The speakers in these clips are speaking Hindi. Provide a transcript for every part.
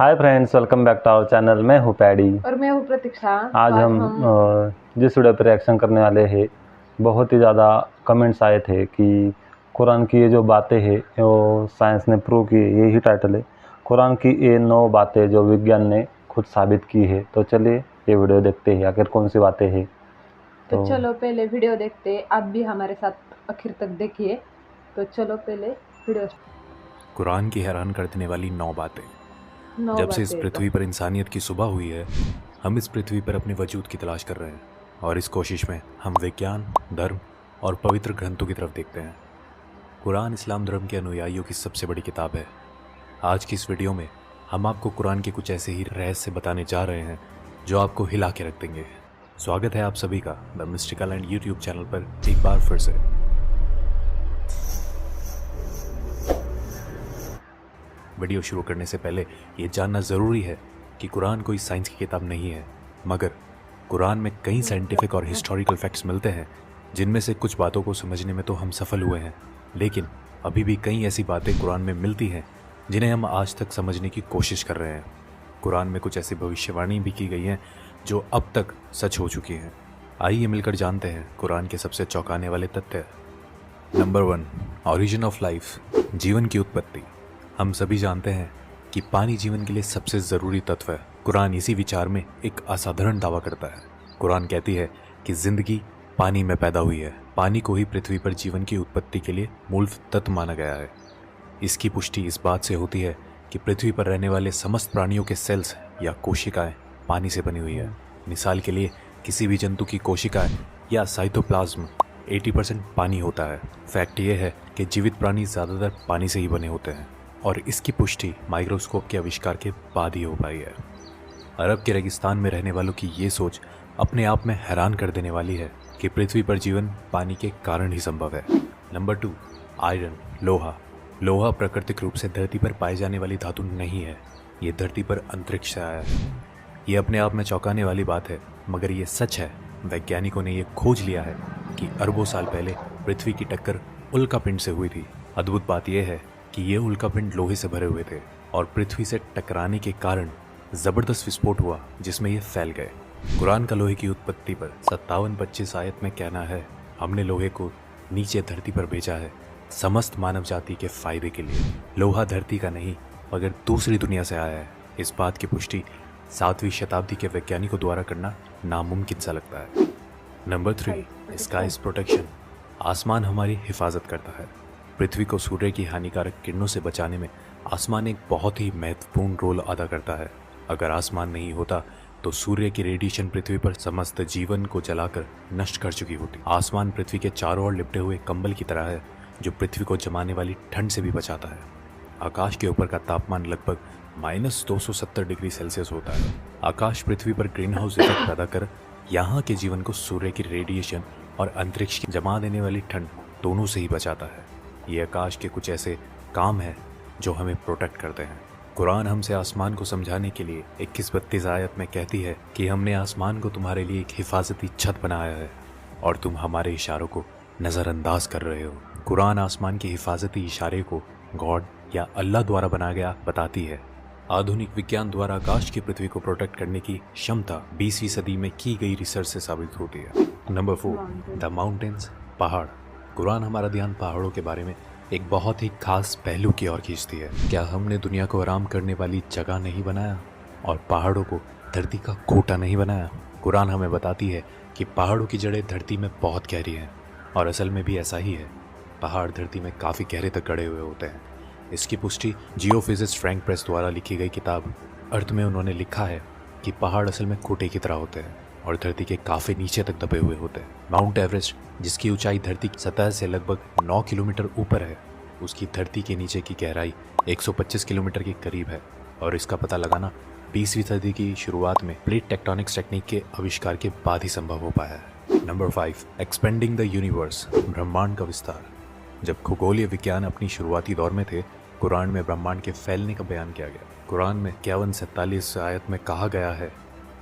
Hi friends, welcome back to our channel. मैं हूँ पैडी और मैं हूँ प्रतीक्षा। आज हम जिस वीडियो पर रिएक्शन करने वाले हैं, बहुत ही ज़्यादा कमेंट्स आए थे कि कुरान की ये जो बातें हैं वो साइंस ने प्रूव की। यही टाइटल है, कुरान की ये 9 बातें जो विज्ञान ने खुद साबित की है। तो चलिए ये वीडियो देखते हैं आखिर कौन सी बातें हैं। तो चलो पहले वीडियो देखते हैं, आप भी हमारे साथ आखिर तक देखिए। तो चलो पहले वीडियो। कुरान की हैरान कर देने वाली 9 बातें। 9 जब से इस बातें पृथ्वी पर इंसानियत की सुबह हुई है, हम इस पृथ्वी पर अपने वजूद की तलाश कर रहे हैं, और इस कोशिश में हम विज्ञान, धर्म और पवित्र ग्रंथों की तरफ देखते हैं। कुरान इस्लाम धर्म के अनुयायियों की सबसे बड़ी किताब है। आज की इस वीडियो में हम आपको कुरान के कुछ ऐसे ही रहस्य बताने जा रहे हैं जो आपको हिला के रख देंगे। स्वागत है आप सभी का the mystical and YouTube channel पर एक बार फिर से। वीडियो शुरू करने से पहले ये जानना ज़रूरी है कि कुरान कोई साइंस की किताब नहीं है, मगर कुरान में कई साइंटिफिक और हिस्टोरिकल फैक्ट्स मिलते हैं जिनमें से कुछ बातों को समझने में तो हम सफल हुए हैं, लेकिन अभी भी कई ऐसी बातें कुरान में मिलती हैं जिन्हें हम आज तक समझने की कोशिश कर रहे हैं। कुरान में कुछ ऐसी भविष्यवाणी भी की गई हैं जो अब तक सच हो चुकी हैं। आइए मिलकर जानते हैं कुरान के सबसे चौंकाने वाले तथ्य। नंबर 1, ऑरिजिन ऑफ लाइफ, जीवन की उत्पत्ति। हम सभी जानते हैं कि पानी जीवन के लिए सबसे ज़रूरी तत्व है। कुरान इसी विचार में एक असाधारण दावा करता है। कुरान कहती है कि जिंदगी पानी में पैदा हुई है। पानी को ही पृथ्वी पर जीवन की उत्पत्ति के लिए मूल तत्व माना गया है। इसकी पुष्टि इस बात से होती है कि पृथ्वी पर रहने वाले समस्त प्राणियों के सेल्स या कोशिकाएं पानी से बनी हुई है। मिसाल के लिए किसी भी जंतु की कोशिकाएं या साइटोप्लाज्म 80% पानी होता है। फैक्ट ये है कि जीवित प्राणी ज़्यादातर पानी से ही बने होते हैं, और इसकी पुष्टि माइक्रोस्कोप के आविष्कार के बाद ही हो पाई है। अरब के रेगिस्तान में रहने वालों की ये सोच अपने आप में हैरान कर देने वाली है कि पृथ्वी पर जीवन पानी के कारण ही संभव है। नंबर 2, आयरन, लोहा। लोहा प्राकृतिक रूप से धरती पर पाई जाने वाली धातु नहीं है। ये धरती पर अंतरिक्ष से आया है। ये अपने आप में चौंकाने वाली बात है, मगर ये सच है। वैज्ञानिकों ने यह खोज लिया है कि अरबों साल पहले पृथ्वी की टक्कर उल्कापिंड से हुई थी। अद्भुत बात यह है कि ये उल्कापिंड लोहे से भरे हुए थे और पृथ्वी से टकराने के कारण जबरदस्त विस्फोट हुआ जिसमें ये फैल गए। कुरान का लोहे की उत्पत्ति पर 57-25 आयत में कहना है, हमने लोहे को नीचे धरती पर भेजा है समस्त मानव जाति के फायदे के लिए। लोहा धरती का नहीं मगर दूसरी दुनिया से आया है। इस बात की पुष्टि 7वीं शताब्दी के वैज्ञानिकों द्वारा करना नामुमकिन सा लगता है। Number 3, skies protection. आसमान हमारी हिफाजत करता है। पृथ्वी को सूर्य की हानिकारक किरणों से बचाने में आसमान एक बहुत ही महत्वपूर्ण रोल अदा करता है। अगर आसमान नहीं होता तो सूर्य की रेडिएशन पृथ्वी पर समस्त जीवन को जलाकर नष्ट कर चुकी होती। आसमान पृथ्वी के चारों ओर लिपटे हुए कंबल की तरह है जो पृथ्वी को जमाने वाली ठंड से भी बचाता है। आकाश के ऊपर का तापमान लगभग -270 डिग्री सेल्सियस होता है। आकाश पृथ्वी पर ग्रीन हाउस इफेक्ट पैदा कर यहाँ के जीवन को सूर्य की रेडिएशन और अंतरिक्ष की जमा देने वाली ठंड दोनों से ही बचाता है। ये आकाश के कुछ ऐसे काम हैं जो हमें प्रोटेक्ट करते हैं। कुरान हमसे आसमान को समझाने के लिए 21-32 आयत में कहती है कि हमने आसमान को तुम्हारे लिए एक हिफाजती छत बनाया है और तुम हमारे इशारों को नज़रअंदाज कर रहे हो। कुरान आसमान के हिफाजती इशारे को गॉड या अल्लाह द्वारा बनाया गया बताती है। आधुनिक विज्ञान द्वारा आकाश की पृथ्वी को प्रोटेक्ट करने की क्षमता 20वीं सदी में की गई रिसर्च से साबित होती है। नंबर 4, द माउंटेन्स, पहाड़। कुरान हमारा ध्यान पहाड़ों के बारे में एक बहुत ही खास पहलू की ओर खींचती है। क्या हमने दुनिया को आराम करने वाली जगह नहीं बनाया और पहाड़ों को धरती का खोटा नहीं बनाया? कुरान हमें बताती है कि पहाड़ों की जड़ें धरती में बहुत गहरी हैं, और असल में भी ऐसा ही है। पहाड़ धरती में काफ़ी गहरे तक गड़े हुए होते हैं। इसकी पुष्टि जियोफिजिस्ट फ्रैंक प्रेस द्वारा लिखी गई किताब अर्थ में उन्होंने लिखा है कि पहाड़ असल में खोटे की तरह होते हैं और धरती के काफ़ी नीचे तक दबे हुए होते हैं। माउंट एवरेस्ट, जिसकी ऊंचाई धरती की सतह से लगभग 9 किलोमीटर ऊपर है, उसकी धरती के नीचे की गहराई 125 किलोमीटर के करीब है, और इसका पता लगाना 20वीं सदी की शुरुआत में प्लेट टेक्टोनिक्स टेक्निक के आविष्कार के बाद ही संभव हो पाया है। नंबर 5, एक्सपेंडिंग द यूनिवर्स, ब्रह्मांड का विस्तार। जब खगोलीय विज्ञान अपनी शुरुआती दौर में थे, कुरान में ब्रह्मांड के फैलने का बयान किया गया। कुरान में 51-47 आयत में कहा गया है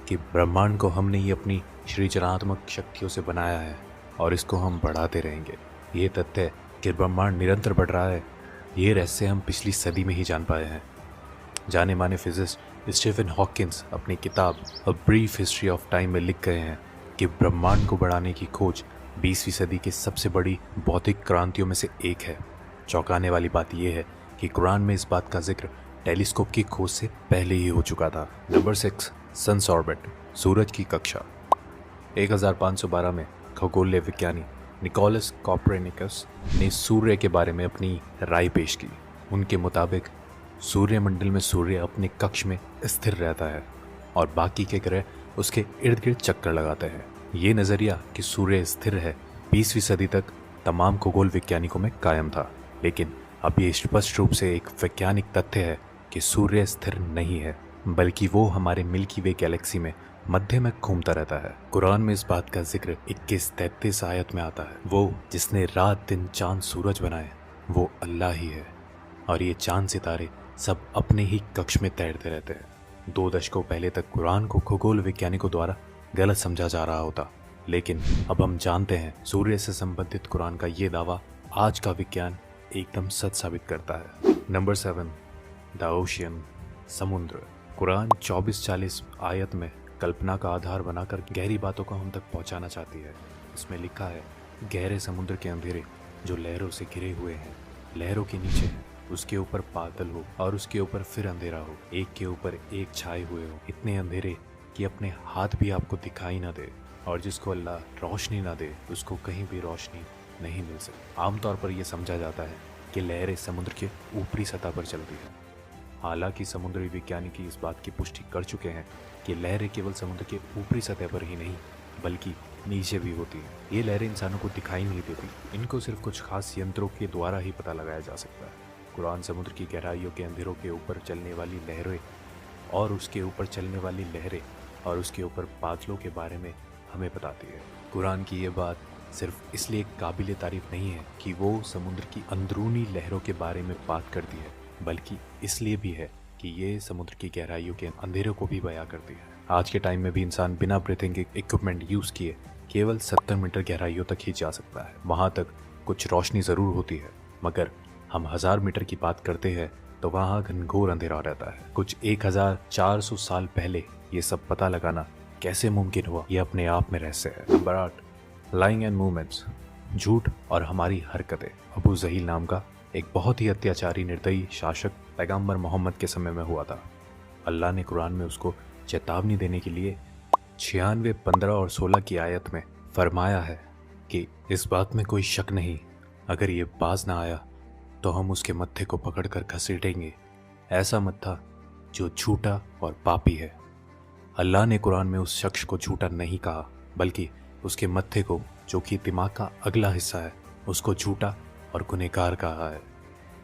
कि ब्रह्मांड को हमने ही अपनी सृजनात्मक शक्तियों से बनाया है और इसको हम बढ़ाते रहेंगे। ये तथ्य कि ब्रह्मांड निरंतर बढ़ रहा है, ये रहस्य हम पिछली सदी में ही जान पाए हैं। जाने माने फिजिस्ट स्टीफन हॉकिंस अपनी किताब a brief history of time में लिख गए हैं कि ब्रह्मांड को बढ़ाने की खोज 20वीं सदी की सबसे बड़ी भौतिक क्रांतियों में से एक है। चौंकाने वाली बात यह है कि कुरान में इस बात का जिक्र टेलीस्कोप की खोज से पहले ही हो चुका था। नंबर 6, सन्स ऑर्बिट, सूरज की कक्षा। 1512 में खगोलीय विज्ञानी निकोलस कॉपरनिकस ने सूर्य के बारे में अपनी राय पेश की। उनके मुताबिक सूर्यमंडल में सूर्य अपने कक्ष में स्थिर रहता है और बाकी के ग्रह उसके इर्द गिर्द चक्कर लगाते हैं। ये नज़रिया कि सूर्य स्थिर है 20वीं सदी तक तमाम खगोल वैज्ञानिकों में कायम था, लेकिन अब ये स्पष्ट रूप से एक वैज्ञानिक तथ्य है कि सूर्य स्थिर नहीं है, बल्कि वो हमारे मिल्की वे गैलेक्सी में मध्य में घूमता रहता है। कुरान में इस बात का जिक्र 21-33 आयत में आता है। वो जिसने रात दिन चांद सूरज बनाए वो अल्लाह ही है, और ये चांद सितारे सब अपने ही कक्ष में तैरते रहते हैं। 2 दशकों पहले तक कुरान को खगोल वैज्ञानिकों द्वारा गलत समझा जा रहा होता, लेकिन अब हम जानते हैं सूर्य से संबंधित कुरान का ये दावा आज का विज्ञान एकदम सच साबित करता है। नंबर 7, द ओशियन, समुद्र। कुरान 24-40 आयत में कल्पना का आधार बनाकर गहरी बातों को हम तक पहुंचाना चाहती है। इसमें लिखा है, गहरे समुद्र के अंधेरे जो लहरों से घिरे हुए हैं, लहरों के नीचे हैं, उसके ऊपर बादल हो और उसके ऊपर फिर अंधेरा हो, एक के ऊपर एक छाए हुए हो, इतने अंधेरे कि अपने हाथ भी आपको दिखाई ना दे, और जिसको अल्लाह रोशनी ना दे उसको कहीं भी रोशनी नहीं मिल सकती। आमतौर पर यह समझा जाता है कि लहरें समुद्र के ऊपरी सतह पर चलती हैं। हालांकि समुद्री विज्ञानिकी इस बात की पुष्टि कर चुके हैं कि लहरें केवल समुद्र के ऊपरी सतह पर ही नहीं बल्कि नीचे भी होती हैं। ये लहरें इंसानों को दिखाई नहीं देती, इनको सिर्फ कुछ खास यंत्रों के द्वारा ही पता लगाया जा सकता है। कुरान समुद्र की गहराइयों के अंधेरों के ऊपर चलने वाली लहरें और उसके ऊपर चलने वाली लहरें और उसके ऊपर बादलों के बारे में हमें बताती है। कुरान की ये बात सिर्फ इसलिए काबिल तारीफ नहीं है कि वो समुद्र की अंदरूनी लहरों के बारे में बात करती है, बल्कि इसलिए भी है कि ये समुद्र की गहराइयों के अंधेरों को भी बयां करती है। आज के टाइम में भी इंसान बिना ब्रीथिंग इक्विपमेंट यूज़ किए केवल 70 मीटर गहराइयों तक ही जा सकता है। वहाँ तक कुछ रोशनी ज़रूर होती है, मगर हम 1000 मीटर की बात करते हैं तो वहाँ घनघोर अंधेरा रहता है। कुछ 1400 साल पहले ये सब पता लगाना कैसे मुमकिन हुआ, ये अपने आप में रहस्य है। नंबर 8, लाइंग एंड मूवमेंट्स, झूठ और हमारी हरकतें। अबू जहील नाम का एक बहुत ही अत्याचारी निर्दयी शासक पैगंबर मोहम्मद के समय में हुआ था। अल्लाह ने कुरान में उसको चेतावनी देने के लिए 96, 15 और 16 की आयत में फरमाया है कि इस बात में कोई शक नहीं, अगर ये बाज ना आया तो हम उसके मत्थे को पकड़कर घसीटेंगे, ऐसा मत्था जो झूठा और पापी है। अल्लाह ने कुरान में उस शख्स को झूठा नहीं कहा, बल्कि उसके मत्थे को, जो कि दिमाग का अगला हिस्सा है, उसको झूठा और गुनहगार कहा है।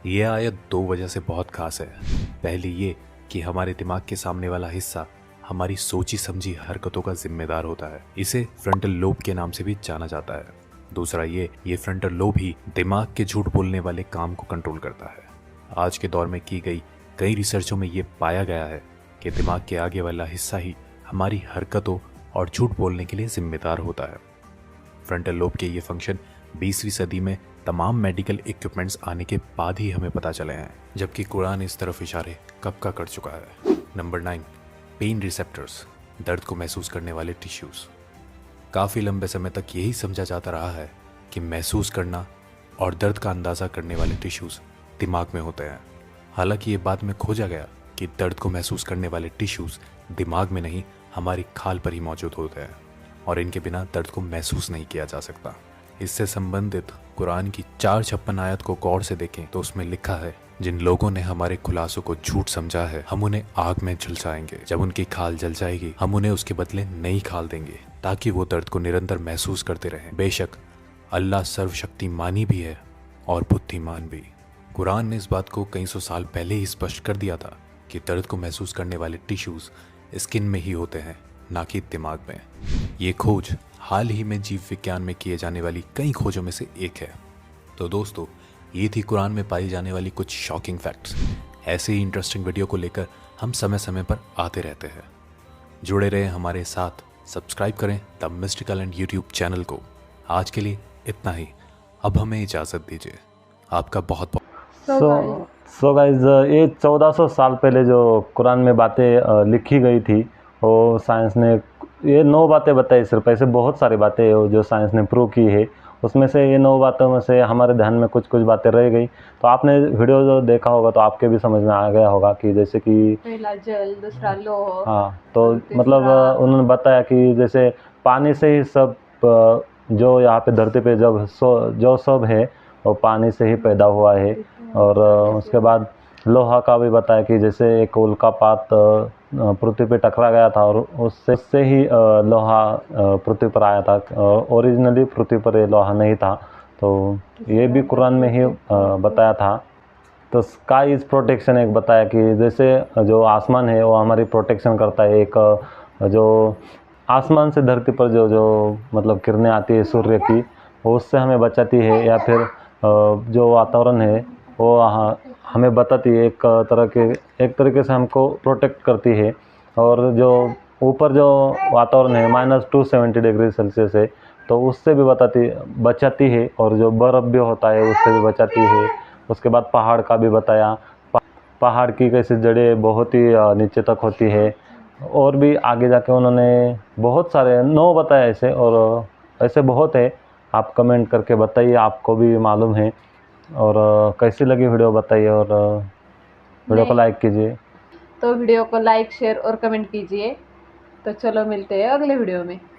यह आयत 2 वजह से बहुत खास है। पहली ये कि हमारे दिमाग के सामने वाला हिस्सा हमारी सोची समझी हरकतों का जिम्मेदार होता है। इसे फ्रंटल लोब के नाम से भी जाना जाता है। दूसरा ये फ्रंटल लोब ही दिमाग के झूठ बोलने वाले काम को कंट्रोल करता है। आज के दौर में की गई कई रिसर्चों में ये पाया गया है कि दिमाग के आगे वाला हिस्सा ही हमारी हरकतों और झूठ बोलने के लिए जिम्मेदार होता है। फ्रंटल लोब के ये फंक्शन 20वीं सदी में तमाम मेडिकल इक्विपमेंट्स आने के बाद ही हमें पता चले हैं, जबकि कुरान इस तरफ इशारे कब का कर चुका है। नंबर 9, पेन रिसेप्टर्स, दर्द को महसूस करने वाले टिश्यूज़। काफ़ी लंबे समय तक यही समझा जाता रहा है कि महसूस करना और दर्द का अंदाज़ा करने वाले टिश्यूज़ दिमाग में होते हैं। हालांकि ये बाद में खोजा गया कि दर्द को महसूस करने वाले टिश्यूज़ दिमाग में नहीं, हमारी खाल पर ही मौजूद होते हैं, और इनके बिना दर्द को महसूस नहीं किया जा सकता। इससे संबंधित कुरान की 456 आयत को गौर से देखें तो उसमें लिखा है, जिन लोगों ने हमारे खुलासों को झूठ समझा है, हम उन्हें आग में झुलसाएंगे। जब उनकी खाल जल जाएगी, हम उन्हें उसके बदले नई खाल देंगे, ताकि वो दर्द को निरंतर महसूस करते रहें। बेशक अल्लाह सर्वशक्तिमानी भी है और बुद्धिमान भी। कुरान ने इस बात को कई सौ साल पहले ही स्पष्ट कर दिया था कि दर्द को महसूस करने वाले टिश्यूज़ स्किन में ही होते हैं, ना कि दिमाग में। ये खोज हाल ही में जीव विज्ञान में किए जाने वाली कई खोजों में से एक है। तो दोस्तों, ये थी कुरान में पाई जाने वाली कुछ शॉकिंग फैक्ट्स। ऐसे ही इंटरेस्टिंग वीडियो को लेकर हम समय समय पर आते रहते हैं। जुड़े रहें हमारे साथ, सब्सक्राइब करें the mystical and YouTube channel को। आज के लिए इतना ही, अब हमें इजाज़त दीजिए। आपका बहुत बहुत So So guys, so guys ये 1400 साल पहले जो कुरान में बातें लिखी गई थी, वो साइंस ने ये 9 बातें बताई सिर्फ। ऐसे बहुत सारी बातें हैं जो साइंस ने प्रूव की है। उसमें से ये 9 बातों में से हमारे ध्यान में कुछ कुछ बातें रह गई। तो आपने वीडियो जो देखा होगा तो आपके भी समझ में आ गया होगा कि जैसे कि पहला जल, दूसरा लौह, हाँ, तो तीसरा- मतलब उन्होंने बताया कि जैसे पानी से ही सब जो यहाँ पे धरती पे जो सब है वो पानी से ही पैदा हुआ है। और उसके बाद लोहा का भी बताया कि जैसे एक उल्कापात पृथ्वी पे टकरा गया था और उससे ही लोहा पृथ्वी पर आया था। ओरिजिनली पृथ्वी पर ये लोहा नहीं था। तो ये भी कुरान में ही बताया था। तो स्काई इज़ प्रोटेक्शन एक बताया कि जैसे जो आसमान है वो हमारी प्रोटेक्शन करता है। एक जो आसमान से धरती पर जो मतलब किरणें आती है सूर्य की, वो उससे हमें बचाती है। या फिर जो वातावरण है वो हमें बताती है, एक तरीके से हमको प्रोटेक्ट करती है। और जो ऊपर जो वातावरण है -270 डिग्री सेल्सियस है, तो उससे भी बचाती है। और जो बर्फ़ भी होता है उससे भी बचाती है। उसके बाद पहाड़ का भी बताया, पहाड़ की कैसे जड़ें बहुत ही नीचे तक होती है। और भी आगे जाके उन्होंने बहुत सारे 9 बताए ऐसे, और ऐसे बहुत है। आप कमेंट करके बताइए, आपको भी मालूम है। और कैसी लगी वीडियो बताइए, और वीडियो को नहीं। लाइक कीजिए। तो वीडियो को लाइक, शेयर और कमेंट कीजिए। तो चलो मिलते हैं अगले वीडियो में।